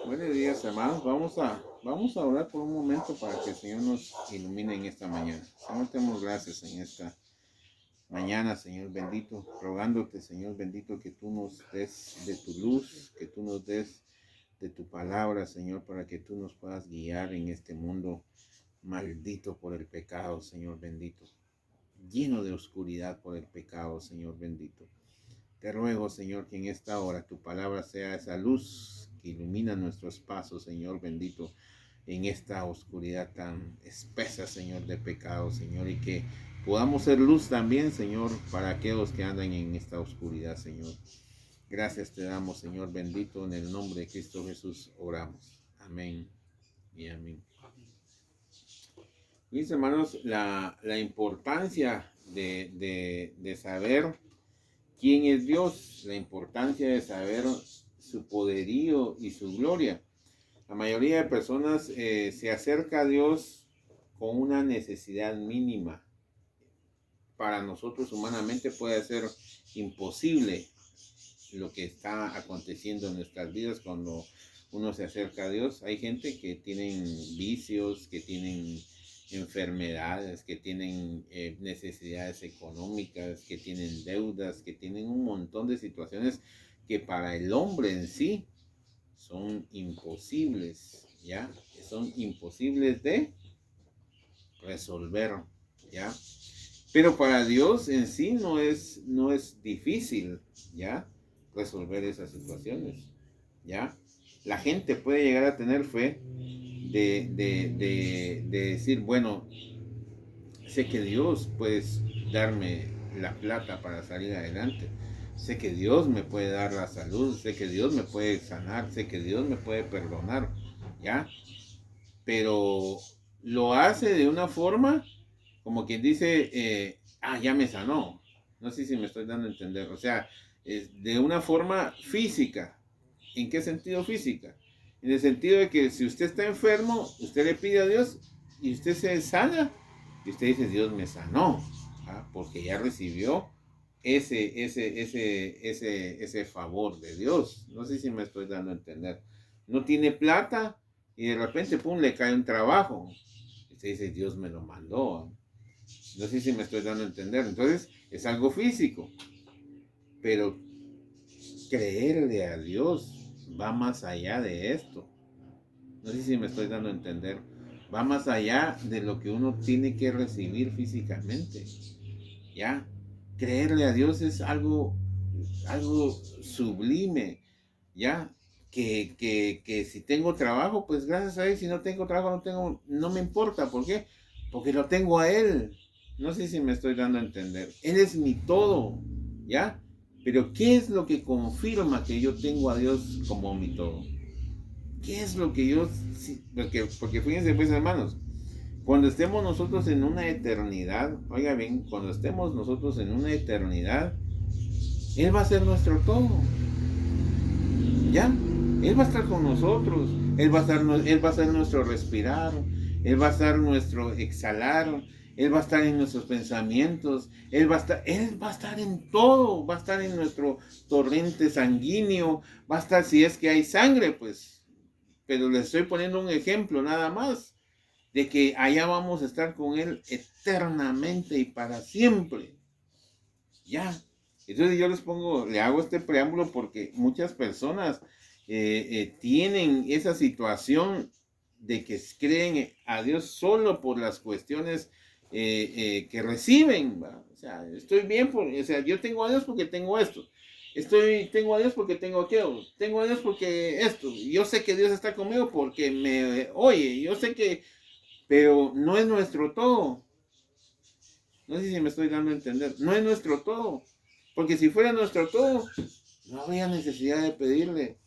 Buenos días, hermanos. Vamos a orar por un momento para que el Señor nos ilumine en esta mañana. Señor, te damos gracias en esta mañana, Señor bendito, rogándote, Señor bendito, que tú nos des de tu luz, que tú nos des de tu palabra, Señor, para que tú nos puedas guiar en este mundo maldito por el pecado, Señor bendito, lleno de oscuridad por el pecado, Señor bendito. Te ruego, Señor, que en esta hora tu palabra sea esa luz que ilumina nuestros pasos, Señor bendito, en esta oscuridad tan espesa, Señor, de pecado, Señor, y que podamos ser luz también, Señor, para aquellos que andan en esta oscuridad, Señor. Gracias te damos, Señor bendito, en el nombre de Cristo Jesús oramos. Amén y amén. Mis hermanos, la importancia de saber quién es Dios, la importancia de saber su poderío y su gloria. La mayoría de personas se acerca a Dios con una necesidad mínima. Para nosotros humanamente puede ser imposible lo que está aconteciendo en nuestras vidas cuando uno se acerca a Dios. Hay gente que tienen vicios, que tienen enfermedades, que tienen necesidades económicas, que tienen deudas, que tienen un montón de situaciones que para el hombre en sí son imposibles, ¿ya? Son imposibles de resolver, ¿ya? Pero para Dios en sí no es difícil, ¿ya? Resolver esas situaciones, ¿ya? La gente puede llegar a tener fe de decir, bueno, sé que Dios puede darme la plata para salir adelante. Sé que Dios me puede dar la salud, sé que Dios me puede sanar, sé que Dios me puede perdonar, ¿ya? Pero lo hace de una forma como quien dice, ya me sanó. No sé si me estoy dando a entender. O sea, de una forma física. ¿En qué sentido física? En el sentido de que si usted está enfermo, usted le pide a Dios y usted se sana y usted dice, Dios me sanó, porque ya recibió ese favor de Dios. No sé si me estoy dando a entender. No tiene plata y de repente, pum, le cae un trabajo. Usted dice, Dios me lo mandó. No sé si me estoy dando a entender. Entonces, es algo físico. Pero creerle a Dios va más allá de esto. No sé si me estoy dando a entender. Va más allá de lo que uno tiene que recibir físicamente. ¿Ya? Creerle a Dios es algo sublime. ¿Ya? Que si tengo trabajo, pues gracias a Él. Si no tengo trabajo, no me importa. ¿Por qué? Porque lo tengo a Él. No sé si me estoy dando a entender. Él es mi todo. ¿Ya? Pero ¿qué es lo que confirma que yo tengo a Dios como mi todo? ¿Qué es lo que yo... Porque fíjense pues hermanos, cuando estemos nosotros en una eternidad, oiga bien, cuando estemos nosotros en una eternidad, Él va a ser nuestro todo. ¿Ya? Él va a estar con nosotros, Él va a ser nuestro respirar, Él va a estar nuestro exhalar, Él va a estar en nuestros pensamientos, Él va a estar en todo, va a estar en nuestro torrente sanguíneo, va a estar si es que hay sangre, pues, pero les estoy poniendo un ejemplo nada más, de que allá vamos a estar con Él eternamente y para siempre, ¿ya? Entonces yo le hago este preámbulo porque muchas personas tienen esa situación de que creen a Dios solo por las cuestiones que reciben, ¿va? O sea, estoy bien, o sea, yo tengo a Dios porque tengo esto. Tengo a Dios porque tengo aquello. Tengo a Dios porque esto. Yo sé que Dios está conmigo porque me oye. Yo sé que, pero no es nuestro todo. No sé si me estoy dando a entender. No es nuestro todo. Porque si fuera nuestro todo, no habría necesidad de pedirle.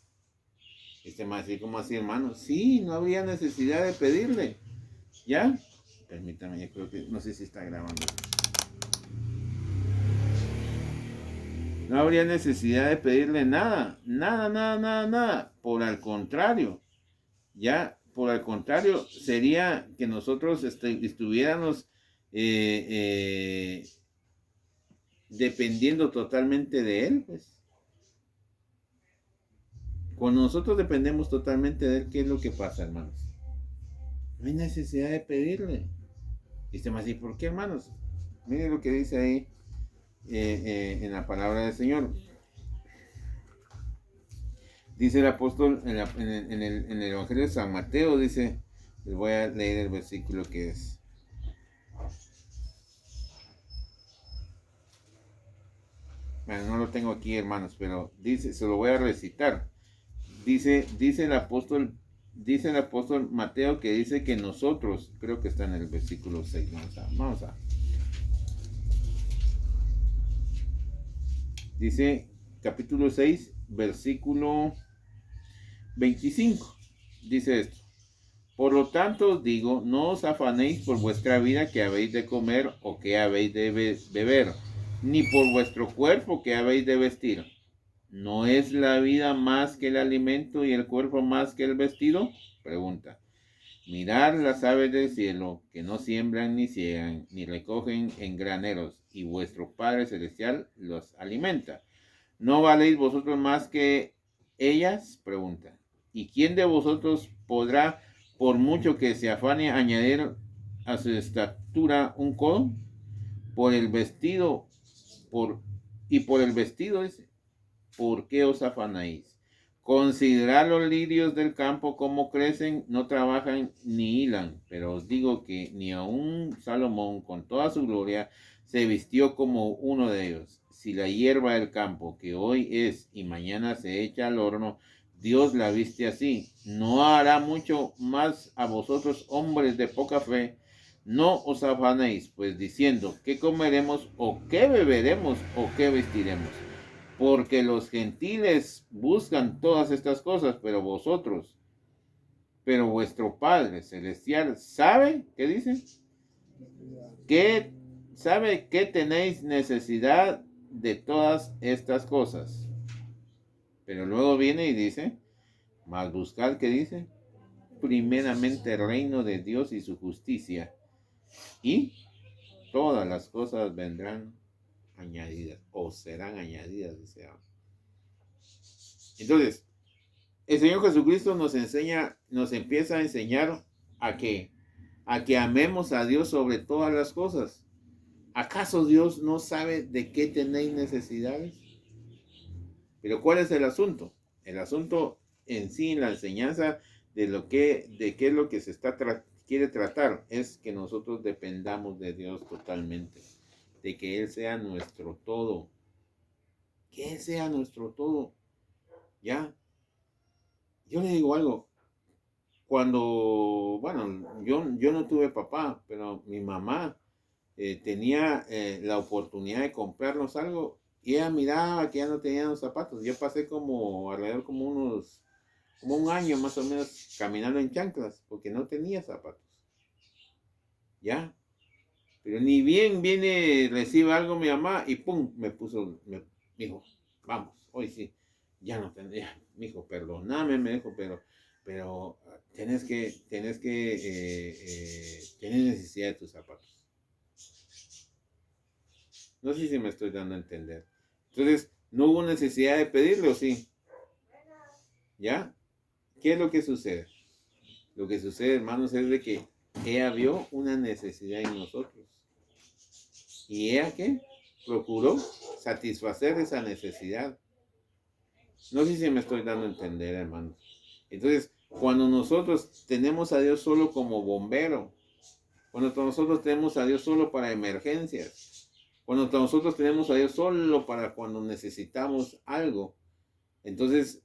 Más así como así, hermano. Sí, no habría necesidad de pedirle. ¿Ya? Permítame, yo creo que no sé si está grabando. No habría necesidad de pedirle nada. Nada, nada, nada, nada. Por el contrario. Ya, por el contrario, sería que nosotros estuviéramos eh, eh, dependiendo totalmente de Él, pues. Cuando nosotros dependemos totalmente de Él, ¿qué es lo que pasa, hermanos? No hay necesidad de pedirle. Y usted me dice, ¿por qué, hermanos? Miren lo que dice ahí en la palabra del Señor. Dice el apóstol en el Evangelio de San Mateo, dice, les voy a leer el versículo que es. Bueno, no lo tengo aquí, hermanos, pero dice, se lo voy a recitar. Dice el apóstol Mateo que dice que nosotros, creo que está en el versículo 6, vamos a. Dice capítulo 6, versículo 25, dice esto: por lo tanto os digo, no os afanéis por vuestra vida que habéis de comer o que habéis de beber, ni por vuestro cuerpo que habéis de vestir. ¿No es la vida más que el alimento y el cuerpo más que el vestido? Pregunta. Mirad las aves del cielo, que no siembran ni ciegan, ni recogen en graneros, y vuestro Padre Celestial los alimenta. ¿No valéis vosotros más que ellas? Pregunta. ¿Y quién de vosotros podrá, por mucho que se afane, añadir a su estatura un codo? Por el vestido, por el vestido dice, ¿por qué os afanáis? Considerad los lirios del campo cómo crecen, no trabajan ni hilan, pero os digo que ni aun Salomón con toda su gloria se vistió como uno de ellos. Si la hierba del campo, que hoy es y mañana se echa al horno, Dios la viste así, ¿no hará mucho más a vosotros, hombres de poca fe? No os afanéis, pues diciendo, ¿qué comeremos o qué beberemos o qué vestiremos? Porque los gentiles buscan todas estas cosas, pero vuestro Padre Celestial sabe, ¿qué dice? Que sabe que tenéis necesidad de todas estas cosas. Pero luego viene y dice, mas buscad, ¿qué dice? Primeramente el reino de Dios y su justicia, y todas las cosas vendrán añadidas, o serán añadidas, dice. Entonces, el Señor Jesucristo nos empieza a enseñar a que amemos a Dios sobre todas las cosas. ¿Acaso Dios no sabe de qué tenéis necesidades? Pero ¿cuál es el asunto? El asunto en sí, en la enseñanza de qué es lo que se quiere tratar, es que nosotros dependamos de Dios totalmente, de que Él sea nuestro todo, que Él sea nuestro todo. ¿Ya? Yo le digo algo. Bueno, yo no tuve papá, pero mi mamá tenía la oportunidad de comprarnos algo y ella miraba que ya no tenían los zapatos. Yo pasé alrededor como un año más o menos caminando en chanclas porque no tenía zapatos. ¿Ya? Pero ni bien recibe algo mi mamá y pum, me dijo, vamos, hoy sí, ya no tendría, mi hijo, perdóname, me dijo, pero tienes necesidad de tus zapatos. No sé si me estoy dando a entender. Entonces, no hubo necesidad de pedirlo, sí. ¿Ya? ¿Qué es lo que sucede? Lo que sucede, hermanos, es de que ella vio una necesidad en nosotros. ¿Y ella qué? Procuró satisfacer esa necesidad. No sé si me estoy dando a entender, hermanos. Entonces, cuando nosotros tenemos a Dios solo como bombero, cuando nosotros tenemos a Dios solo para emergencias, cuando nosotros tenemos a Dios solo para cuando necesitamos algo, entonces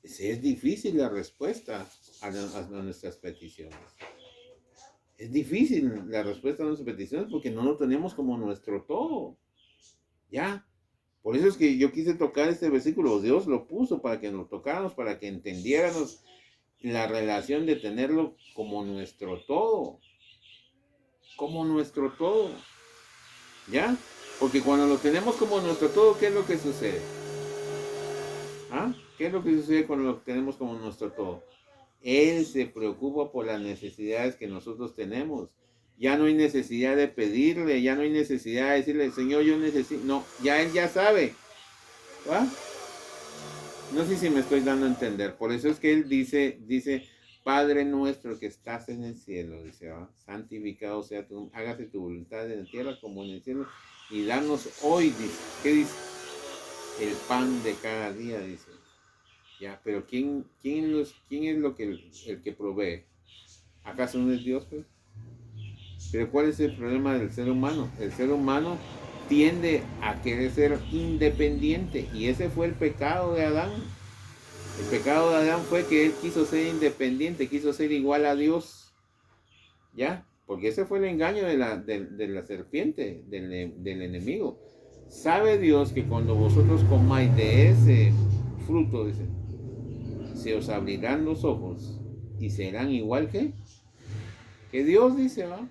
es difícil la respuesta a nuestras peticiones. Es difícil la respuesta a nuestras peticiones porque no lo tenemos como nuestro todo. ¿Ya? Por eso es que yo quise tocar este versículo. Dios lo puso para que nos tocáramos, para que entendiéramos la relación de tenerlo como nuestro todo. Como nuestro todo. ¿Ya? Porque cuando lo tenemos como nuestro todo, ¿qué es lo que sucede? ¿Ah? ¿Qué es lo que sucede cuando lo tenemos como nuestro todo? Él se preocupa por las necesidades que nosotros tenemos. Ya no hay necesidad de pedirle, ya no hay necesidad de decirle, Señor, yo necesito. No, ya Él ya sabe. ¿Va? No sé si me estoy dando a entender. Por eso es que él dice, Padre nuestro que estás en el cielo, dice, ¿va? Santificado sea tu, hágase tu voluntad en la tierra como en el cielo. Y danos hoy, dice, ¿qué dice? El pan de cada día, dice. Ya, pero ¿quién es lo que el que provee? ¿Acaso no es Dios, pues? Pero ¿cuál es el problema del ser humano? El ser humano tiende a querer ser independiente y ese fue el pecado de Adán. El pecado de Adán fue que él quiso ser independiente, quiso ser igual a Dios. ¿Ya? Porque ese fue el engaño de la serpiente, del enemigo. ¿Sabe Dios que cuando vosotros comáis de ese fruto, dice, se os abrirán los ojos y serán igual que Dios, dice, ¿va?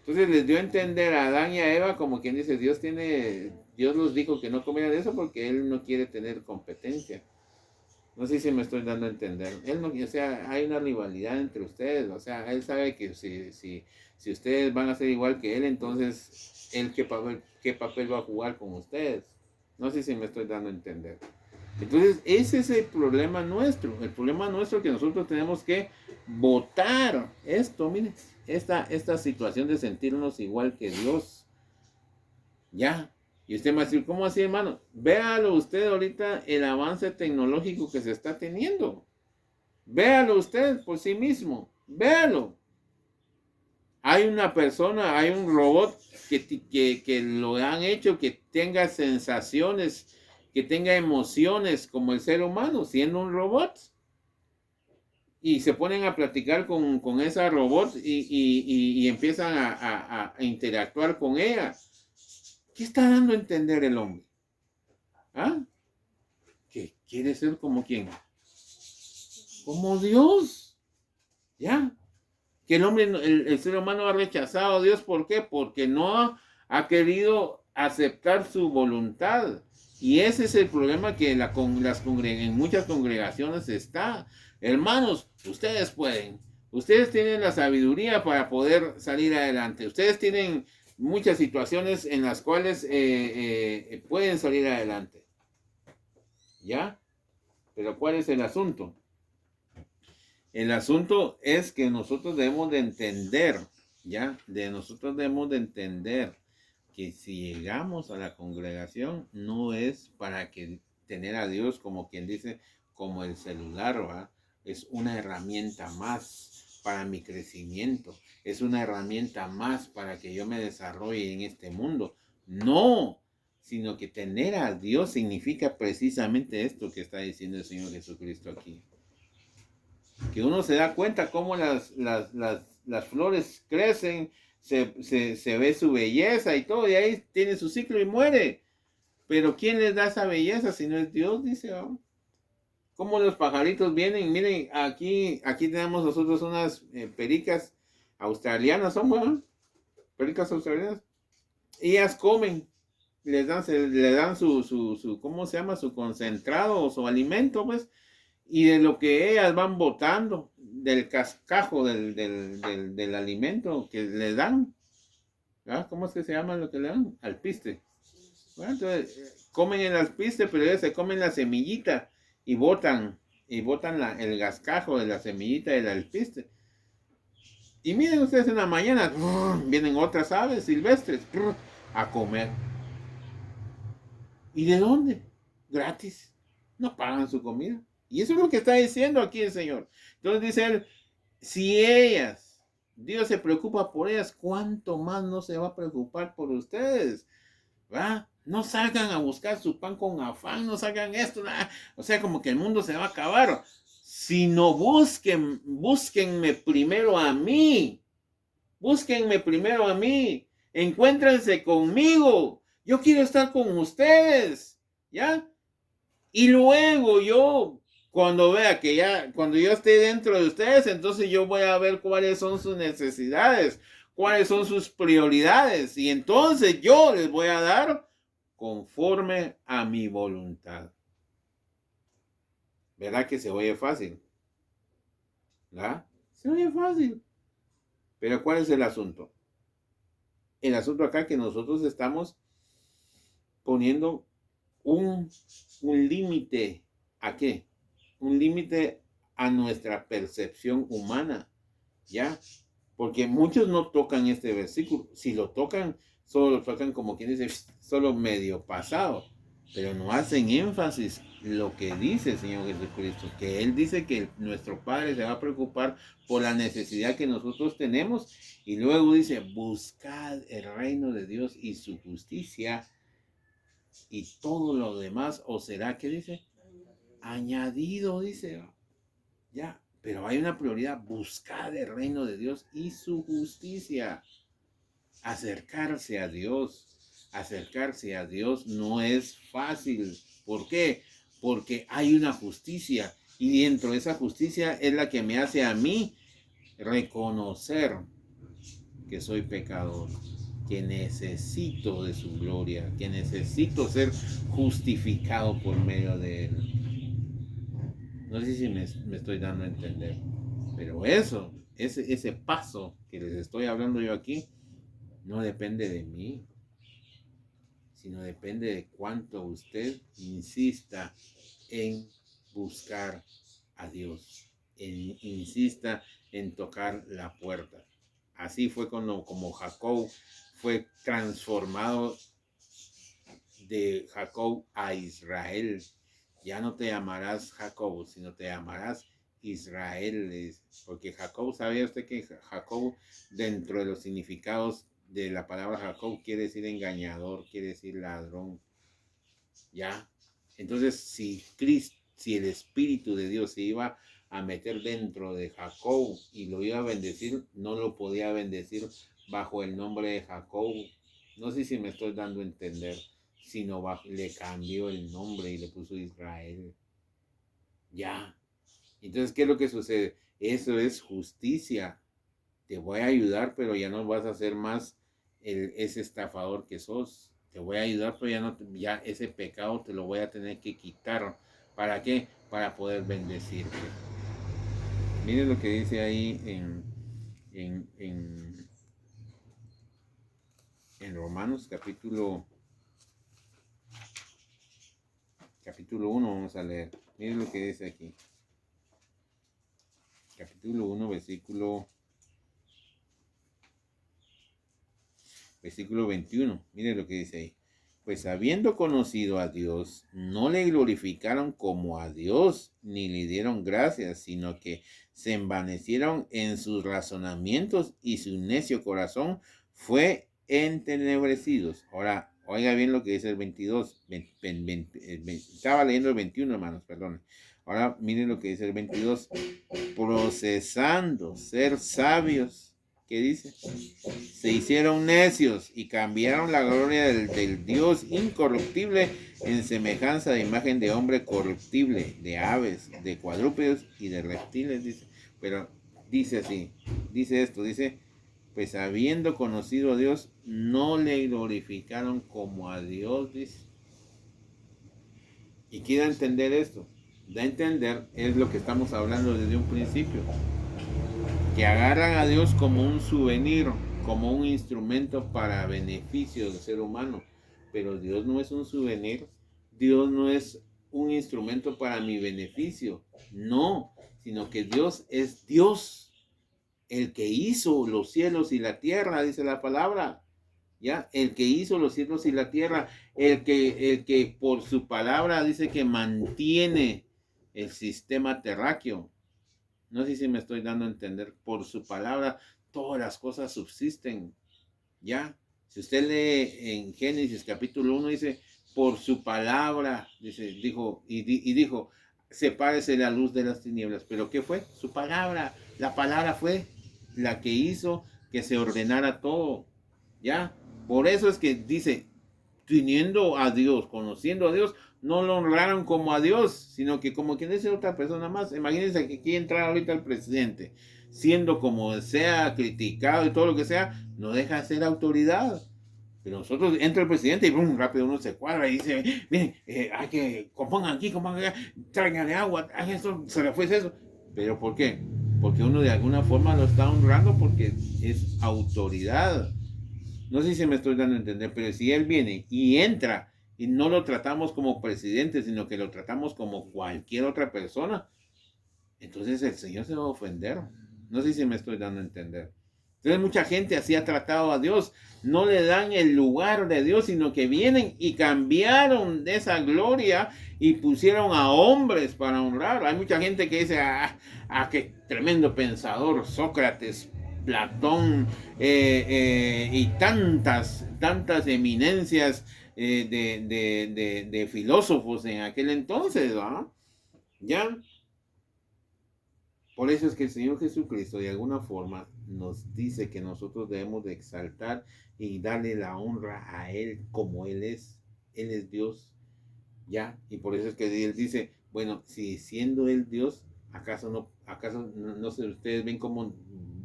Entonces les dio a entender a Adán y a Eva como quien dice, Dios los dijo que no comieran de eso porque Él no quiere tener competencia. No sé si me estoy dando a entender. Él no, o sea, hay una rivalidad entre ustedes. O sea, Él sabe que si ustedes van a ser igual que Él, entonces Él qué papel va a jugar con ustedes. No sé si me estoy dando a entender. Entonces, ese es el problema nuestro. El problema nuestro es que nosotros tenemos que votar esto, miren, esta situación de sentirnos igual que Dios. Ya. Y usted me va a decir, ¿cómo así, hermano? Véalo usted ahorita el avance tecnológico que se está teniendo. Véalo usted por sí mismo. Véalo. Hay una persona, hay un robot que lo han hecho que tenga sensaciones, que tenga emociones como el ser humano, siendo un robot. Y se ponen a platicar con esa robot y empiezan a interactuar con ella. ¿Qué está dando a entender el hombre? ¿Ah? ¿Que quiere ser como quién? Como Dios. ¿Ya? Que el hombre, el ser humano ha rechazado a Dios. ¿Por qué? Porque no ha querido aceptar su voluntad. Y ese es el problema que en muchas congregaciones está. Hermanos, ustedes pueden. Ustedes tienen la sabiduría para poder salir adelante. Ustedes tienen muchas situaciones en las cuales pueden salir adelante. ¿Ya? Pero ¿cuál es el asunto? El asunto es que nosotros debemos de entender, ¿ya? Nosotros debemos de entender que si llegamos a la congregación no es para que tener a Dios como quien dice, como el celular, ¿va? Es una herramienta más para mi crecimiento, es una herramienta más para que yo me desarrolle en este mundo. No, sino que tener a Dios significa precisamente esto que está diciendo el Señor Jesucristo aquí. Que uno se da cuenta cómo las flores crecen, se ve su belleza y todo, y ahí tiene su ciclo y muere. Pero ¿quién les da esa belleza si no es Dios? Dice, ¿no? Cómo los pajaritos vienen, miren, aquí tenemos nosotros unas pericas australianas, son buenas, pericas australianas. Ellas comen, le dan su, ¿cómo se llama? Su concentrado o su alimento, pues, y de lo que ellas van botando, del cascajo del alimento que le dan, ¿verdad? ¿Cómo es que se llama lo que le dan? Alpiste. Bueno, entonces, comen el alpiste, pero ellos se comen la semillita y botan el cascajo de la semillita del alpiste. Y miren ustedes en la mañana, vienen otras aves silvestres a comer. ¿Y de dónde? Gratis. No pagan su comida. Y eso es lo que está diciendo aquí el Señor. Entonces dice él, si Dios se preocupa por ellas, ¿cuánto más no se va a preocupar por ustedes? ¿Va? No salgan a buscar su pan con afán, no salgan esto, nada. O sea, como que el mundo se va a acabar. Sino búsquenme primero a mí. Búsquenme primero a mí. Encuéntrense conmigo. Yo quiero estar con ustedes. ¿Ya? Y luego cuando vea cuando yo esté dentro de ustedes, entonces yo voy a ver cuáles son sus necesidades, cuáles son sus prioridades. Y entonces yo les voy a dar conforme a mi voluntad. ¿Verdad que se oye fácil? ¿Verdad? Se oye fácil. Pero ¿cuál es el asunto? El asunto acá es que nosotros estamos poniendo un límite ¿a qué? Un límite a nuestra percepción humana, ¿ya? Porque muchos no tocan este versículo. Si lo tocan, solo lo tocan como quien dice, solo medio pasado. Pero no hacen énfasis lo que dice el Señor Jesucristo. Que Él dice que nuestro Padre se va a preocupar por la necesidad que nosotros tenemos. Y luego dice, buscad el reino de Dios y su justicia. Y todo lo demás os será, ¿qué dice? Añadido, dice. Ya, pero hay una prioridad, buscar el reino de Dios y su justicia. Acercarse a Dios no es fácil. ¿Por qué? Porque hay una justicia y dentro de esa justicia es la que me hace a mí reconocer que soy pecador, que necesito de su gloria, que necesito ser justificado por medio de Él. No sé si me estoy dando a entender, pero ese paso que les estoy hablando yo aquí, no depende de mí, sino depende de cuánto usted insista en buscar a Dios, insista en tocar la puerta. Así fue como Jacob fue transformado de Jacob a Israel. Ya no te llamarás Jacob, sino te llamarás Israel. Porque Jacob, ¿sabía usted que Jacob, dentro de los significados de la palabra Jacob, quiere decir engañador, quiere decir ladrón? ¿Ya? Entonces, si el Espíritu de Dios se iba a meter dentro de Jacob y lo iba a bendecir, no lo podía bendecir bajo el nombre de Jacob. No sé si me estoy dando a entender, sino le cambió el nombre y le puso Israel. Ya. Entonces, ¿qué es lo que sucede? Eso es justicia. Te voy a ayudar, pero ya no vas a ser más ese estafador que sos. Te voy a ayudar, pero ya ese pecado te lo voy a tener que quitar. ¿Para qué? Para poder bendecirte. Miren lo que dice ahí en Romanos capítulo 1, vamos a leer. Miren lo que dice aquí. Capítulo 1, versículo 21. Miren lo que dice ahí. Pues habiendo conocido a Dios, no le glorificaron como a Dios, ni le dieron gracias, sino que se envanecieron en sus razonamientos y su necio corazón fue entenebrecidos. Ahora, oiga bien lo que dice el 22. Estaba leyendo el 21, hermanos, perdón. Ahora miren lo que dice el 22. Procesando ser sabios. ¿Qué dice? Se hicieron necios y cambiaron la gloria del Dios incorruptible en semejanza de imagen de hombre corruptible, de aves, de cuadrúpedos y de reptiles, dice. Pero dice así, dice esto, dice, pues habiendo conocido a Dios, no le glorificaron como a Dios, dice. Y quiero entender esto. Da a entender, es lo que estamos hablando desde un principio. Que agarran a Dios como un souvenir, como un instrumento para beneficio del ser humano. Pero Dios no es un souvenir, Dios no es un instrumento para mi beneficio. No, sino que Dios es Dios, el que hizo los cielos y la tierra, dice la palabra. ¿Ya? El que hizo los cielos y la tierra, el que por su palabra dice que mantiene el sistema terráqueo. No sé si me estoy dando a entender. Por su palabra todas las cosas subsisten. ¿Ya? Si usted lee en Génesis capítulo 1, dice, por su palabra, dijo, sepárese la luz de las tinieblas. ¿Pero qué fue? Su palabra. La palabra fue la que hizo que se ordenara todo. ¿Ya? Por eso es que dice, teniendo a Dios, conociendo a Dios, no lo honraron como a Dios, sino que como quien dice otra persona más. Imagínense que quiere entrar ahorita el presidente, siendo como sea criticado y todo lo que sea, no deja de ser autoridad. Pero nosotros entra el presidente y ¡pum! Rápido uno se cuadra y dice, miren, hay que compongan aquí, traigan agua, hagan esto, se le fue eso. ¿Pero por qué? Porque uno de alguna forma lo está honrando porque es autoridad. No sé si me estoy dando a entender, pero si él viene y entra y no lo tratamos como presidente, sino que lo tratamos como cualquier otra persona, entonces el Señor se va a ofender. No sé si me estoy dando a entender. Entonces mucha gente así ha tratado a Dios. No le dan el lugar de Dios, sino que vienen y cambiaron de esa gloria y pusieron a hombres para honrar. Hay mucha gente que dice, qué tremendo pensador, Sócrates, Platón, y tantas eminencias de filósofos en aquel entonces, ¿verdad? Ya. Por eso es que el Señor Jesucristo de alguna forma nos dice que nosotros debemos de exaltar y darle la honra a Él como Él es. Él es Dios, ¿ya? Y por eso es que Él dice, bueno, si siendo Él Dios, acaso no sé, ustedes ven cómo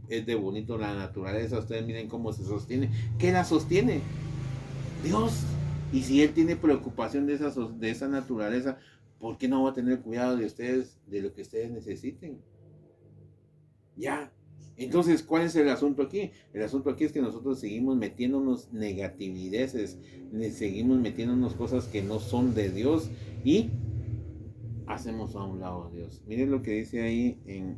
es de bonito la naturaleza, ustedes miren cómo se sostiene. ¿Qué la sostiene? Dios. Y si Él tiene preocupación de esa naturaleza, ¿por qué no va a tener cuidado de ustedes, de lo que ustedes necesiten? Ya. Entonces, ¿cuál es el asunto aquí? El asunto aquí es que nosotros seguimos metiéndonos negativideces, seguimos metiéndonos cosas que no son de Dios y hacemos a un lado a Dios. Miren lo que dice ahí en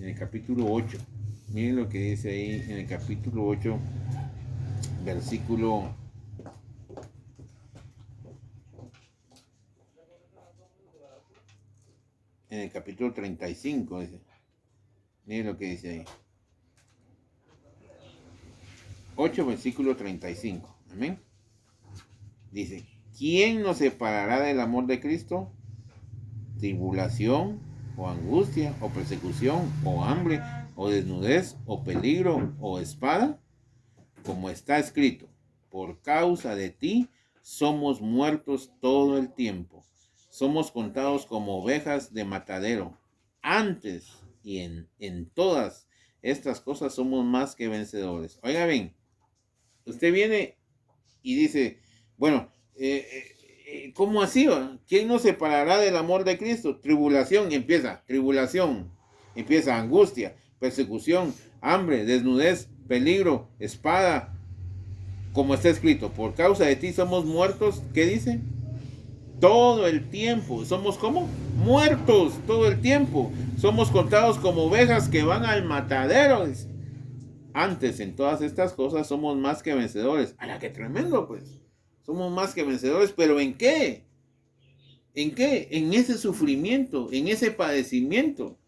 el capítulo 8. Miren lo que dice ahí en el capítulo 8, versículo... En el capítulo 35, dice. Miren lo que dice ahí. 8, versículo 35. Amén. Dice, ¿quién nos separará del amor de Cristo? Tribulación, o angustia, o persecución, o hambre, o desnudez, o peligro, o espada. Como está escrito, por causa de ti somos muertos todo el tiempo. Somos contados como ovejas de matadero. Antes y en todas estas cosas somos más que vencedores. Oiga bien, usted viene y dice, bueno, ¿cómo así? ¿Quién nos separará del amor de Cristo? Tribulación, empieza angustia, persecución, hambre, desnudez, peligro, espada. Como está escrito, por causa de ti somos muertos, ¿qué dice? Todo el tiempo. ¿Somos como? Muertos todo el tiempo. Somos contados como ovejas que van al matadero. Antes, en todas estas cosas, somos más que vencedores. ¡Hala, qué tremendo, pues! Somos más que vencedores, ¿pero en qué? ¿En qué? En ese sufrimiento, en ese padecimiento.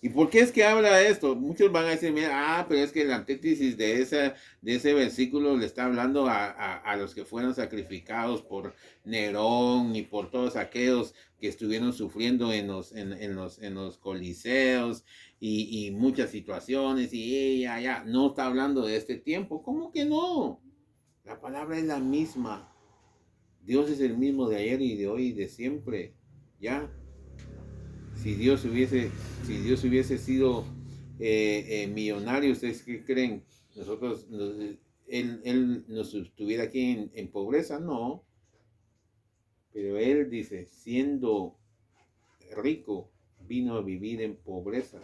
¿Y por qué es que habla esto? Muchos van a decir, mira, pero es que la antítesis de ese versículo le está hablando a los que fueron sacrificados por Nerón y por todos aquellos que estuvieron sufriendo en los coliseos y muchas situaciones y ya, no está hablando de este tiempo. ¿Cómo que no? La palabra es la misma. Dios es el mismo de ayer y de hoy y de siempre. ¿Ya? Si Dios hubiese sido millonario, ¿ustedes qué creen? Él nos estuviera aquí en pobreza, no. Pero Él dice, siendo rico, vino a vivir en pobreza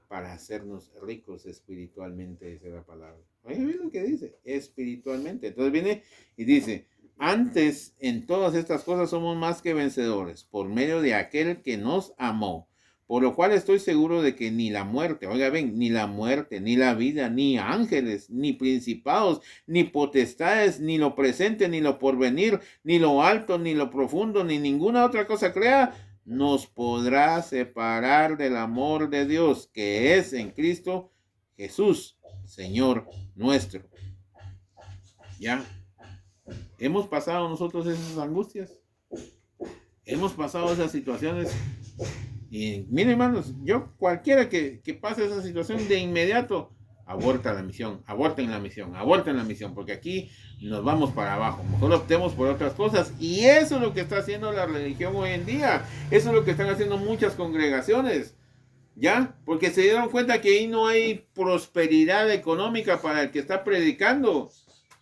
para hacernos ricos espiritualmente, dice la palabra. Oigan bien lo que dice, espiritualmente. Entonces viene y dice, antes en todas estas cosas somos más que vencedores por medio de aquel que nos amó. Por lo cual estoy seguro de que ni la muerte, oiga ven, ni la muerte, ni la vida, ni ángeles, ni principados, ni potestades, ni lo presente, ni lo porvenir, ni lo alto, ni lo profundo, ni ninguna otra cosa crea, nos podrá separar del amor de Dios que es en Cristo Jesús, Señor nuestro. ¿Ya? Hemos pasado nosotros esas angustias. Hemos pasado esas situaciones. Y miren, hermanos, yo cualquiera que pase esa situación de inmediato, aborten la misión, porque aquí nos vamos para abajo. Mejor optemos por otras cosas. Y eso es lo que está haciendo la religión hoy en día. Eso es lo que están haciendo muchas congregaciones. ¿Ya? Porque se dieron cuenta que ahí no hay prosperidad económica para el que está predicando.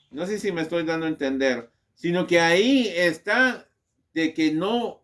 No sé si me estoy dando a entender. Sino que ahí está de que no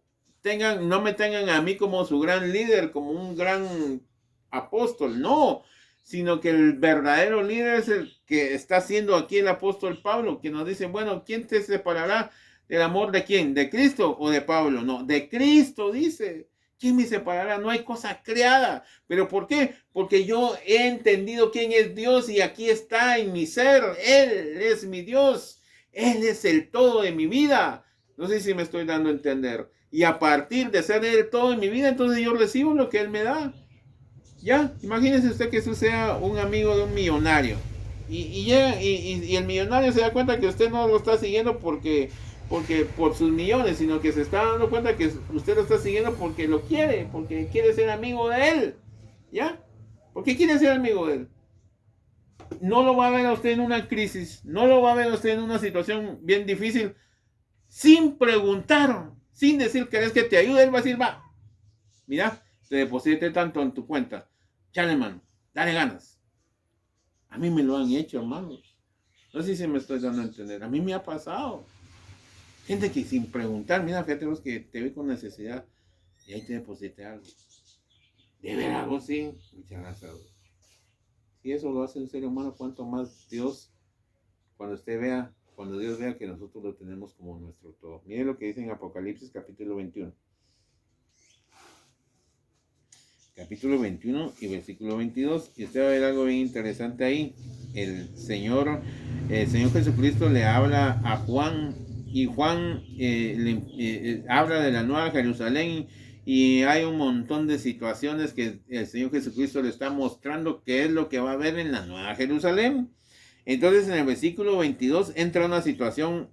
me tengan a mí como su gran líder, como un gran apóstol. No, sino que el verdadero líder es el que está haciendo aquí el apóstol Pablo, que nos dice, bueno, ¿quién te separará del amor de quién? ¿De Cristo o de Pablo? No, de Cristo, dice. ¿Quién me separará? No hay cosa creada. ¿Pero por qué? Porque yo he entendido quién es Dios y aquí está en mi ser. Él es mi Dios. Él es el todo de mi vida. No sé si me estoy dando a entender. Y a partir de ser Él todo en mi vida, entonces yo recibo lo que Él me da. Ya, imagínese usted que usted sea un amigo de un millonario. Y el millonario se da cuenta que usted no lo está siguiendo porque por sus millones, sino que se está dando cuenta que usted lo está siguiendo porque lo quiere, porque quiere ser amigo de él. ¿Ya? Porque quiere ser amigo de él. No lo va a ver a usted en una crisis, no lo va a ver a usted en una situación bien difícil, sin preguntar, sin decir, ¿querés que te ayude? Él va a decir, va, mira, te deposité tanto en tu cuenta. Chale, mano, dale ganas. A mí me lo han hecho, hermanos. No sé si me estoy dando a entender. A mí me ha pasado. Gente que sin preguntar, mira, fíjate vos que te ve con necesidad y ahí te deposité algo. De ver algo, sí. Muchas gracias. Si eso lo hace un ser humano, ¿cuánto más Dios, cuando Dios vea que nosotros lo tenemos como nuestro todo? Mire lo que dice en Apocalipsis capítulo 21. Capítulo 21 y versículo 22. Y usted va a ver algo bien interesante ahí. El Señor Jesucristo le habla a Juan y Juan habla de la Nueva Jerusalén y hay un montón de situaciones que el Señor Jesucristo le está mostrando qué es lo que va a haber en la Nueva Jerusalén. Entonces en el versículo 22 entra una situación,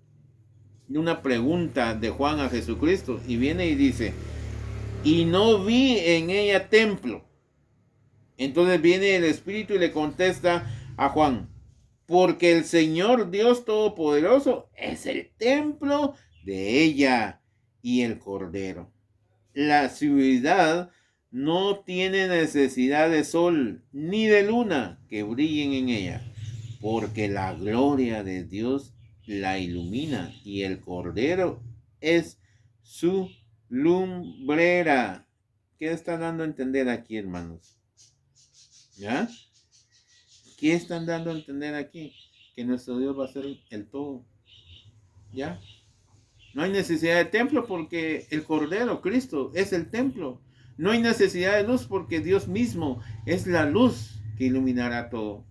una pregunta de Juan a Jesucristo y viene y dice, y no vi en ella templo. Entonces viene el Espíritu y le contesta a Juan, porque el Señor Dios Todopoderoso es el templo de ella y el Cordero. La ciudad no tiene necesidad de sol ni de luna que brillen en ella, porque la gloria de Dios la ilumina y el Cordero es su lumbrera. ¿Qué está dando a entender aquí, hermanos? ¿Ya? ¿Qué están dando a entender aquí? Que nuestro Dios va a ser el todo. ¿Ya? No hay necesidad de templo porque el Cordero, Cristo, es el templo. No hay necesidad de luz porque Dios mismo es la luz que iluminará todo.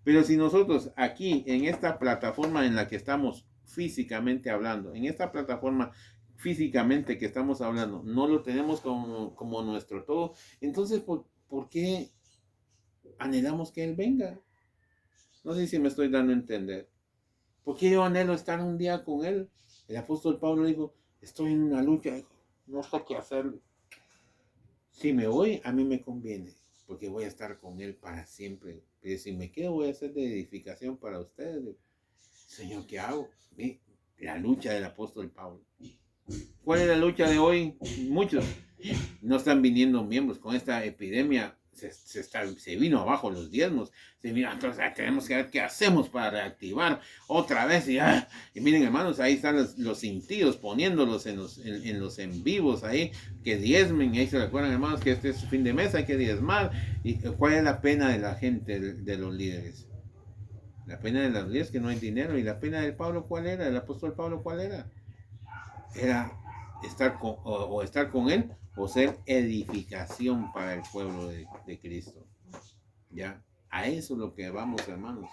Pero si nosotros aquí, en esta plataforma en la que estamos físicamente hablando, en esta plataforma físicamente que estamos hablando, no lo tenemos como nuestro todo, entonces, ¿por qué anhelamos que Él venga? No sé si me estoy dando a entender. ¿Por qué yo anhelo estar un día con Él? El apóstol Pablo dijo, estoy en una lucha, no sé qué hacer. Si me voy, a mí me conviene, porque voy a estar con Él para siempre. Pero si me quedo, voy a hacer de edificación para ustedes. Señor, ¿qué hago? ¿Ve? La lucha del apóstol Pablo. ¿Cuál es la lucha de hoy? Muchos no están viniendo miembros con esta epidemia. Se vino abajo los diezmos. Entonces tenemos que ver qué hacemos para reactivar otra vez. Y miren, hermanos, ahí están los sentidos poniéndolos en los en vivos ahí, que diezmen. Y ahí se recuerdan, hermanos, que este es fin de mes, hay que diezmar. ¿Y cuál es la pena de la gente, de los líderes? La pena de los líderes es que no hay dinero. ¿Y la pena del Pablo cuál era? ¿El apóstol Pablo cuál era? Era estar con él o ser edificación para el pueblo de Cristo. ¿Ya? A eso es lo que vamos, hermanos.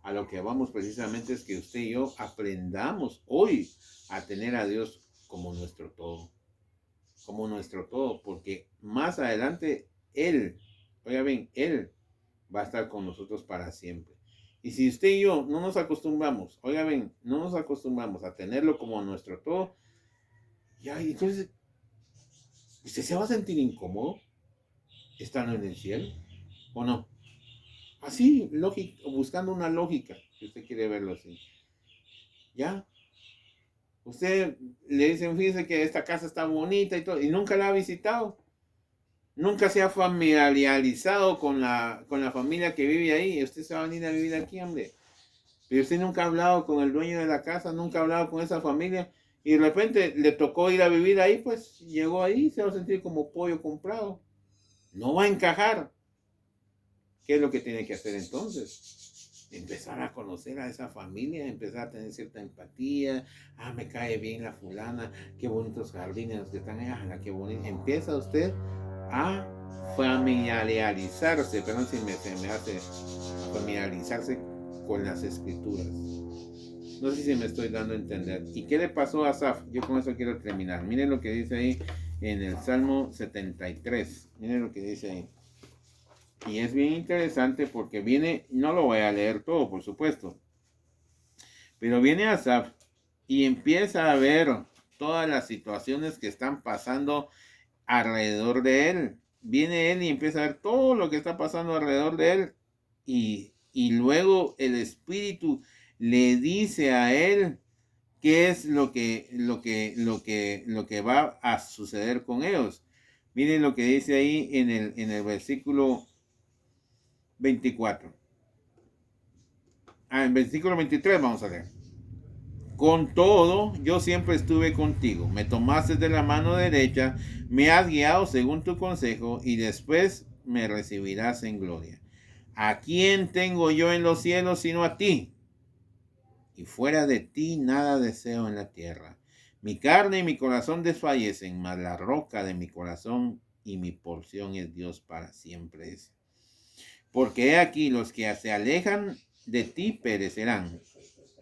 A lo que vamos precisamente es que usted y yo aprendamos hoy a tener a Dios como nuestro todo. Como nuestro todo, porque más adelante Él, oiga bien, Él va a estar con nosotros para siempre. Y si usted y yo no nos acostumbramos, oiga bien, no nos acostumbramos a tenerlo como nuestro todo, ya, entonces, ¿usted se va a sentir incómodo estando en el cielo o no? Así, lógica, buscando una lógica, si usted quiere verlo así. ¿Ya? Usted le dicen, fíjese que esta casa está bonita y todo, y nunca la ha visitado. Nunca se ha familiarizado con la familia que vive ahí. Usted se va a venir a vivir aquí, hombre. Pero usted nunca ha hablado con el dueño de la casa, nunca ha hablado con esa familia. Y de repente le tocó ir a vivir ahí, pues llegó ahí, se va a sentir como pollo comprado. No va a encajar. ¿Qué es lo que tiene que hacer entonces? Empezar a conocer a esa familia, empezar a tener cierta empatía. Me cae bien la fulana, qué bonitos jardines los que están allá, qué bonito. Empieza usted a familiarizarse, perdón si se me hace familiarizarse con las escrituras. No sé si me estoy dando a entender. ¿Y qué le pasó a Asaf? Yo con eso quiero terminar. Miren lo que dice ahí en el Salmo 73. Miren lo que dice ahí. Y es bien interesante porque viene, no lo voy a leer todo, por supuesto, pero viene Asaf y empieza a ver todas las situaciones que están pasando alrededor de él. Viene él y empieza a ver todo lo que está pasando alrededor de él y luego el Espíritu le dice a él qué es lo que va a suceder con ellos. Miren lo que dice ahí en el versículo 24. En versículo 23 vamos a leer. Con todo, yo siempre estuve contigo. Me tomaste de la mano derecha, me has guiado según tu consejo y después me recibirás en gloria. ¿A quién tengo yo en los cielos sino a ti? Y fuera de ti nada deseo en la tierra. Mi carne y mi corazón desfallecen, mas la roca de mi corazón y mi porción es Dios para siempre. Porque he aquí los que se alejan de ti perecerán.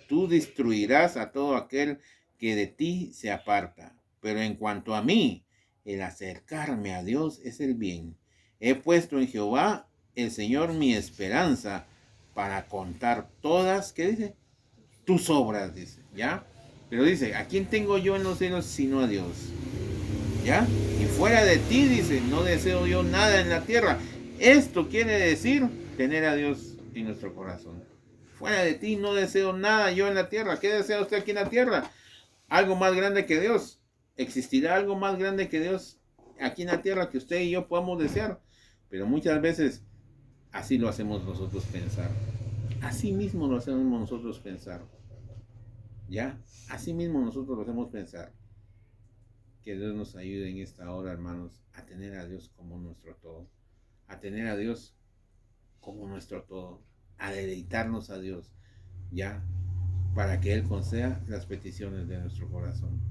Tú destruirás a todo aquel que de ti se aparta. Pero en cuanto a mí, el acercarme a Dios es el bien. He puesto en Jehová, el Señor, mi esperanza, para contar todas, ¿qué dice? Tus obras, dice, ¿ya? Pero dice, ¿a quién tengo yo en los cielos sino a Dios? ¿Ya? Y fuera de ti, dice, no deseo yo nada en la tierra. Esto quiere decir tener a Dios en nuestro corazón. Fuera de ti no deseo nada yo en la tierra. ¿Qué desea usted aquí en la tierra? Algo más grande que Dios. ¿Existirá algo más grande que Dios aquí en la tierra que usted y yo podamos desear? Pero muchas veces así lo hacemos nosotros pensar. Así mismo lo hacemos nosotros pensar. ¿Ya? Así mismo nosotros lo hacemos pensar. Que Dios nos ayude en esta hora, hermanos, a tener a Dios como nuestro todo. A tener a Dios como nuestro todo. A deleitarnos a Dios. ¿Ya? Para que Él conceda las peticiones de nuestro corazón.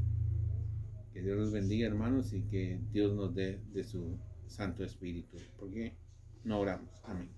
Que Dios los bendiga, hermanos, y que Dios nos dé de su Santo Espíritu. Porque no oramos. Amén.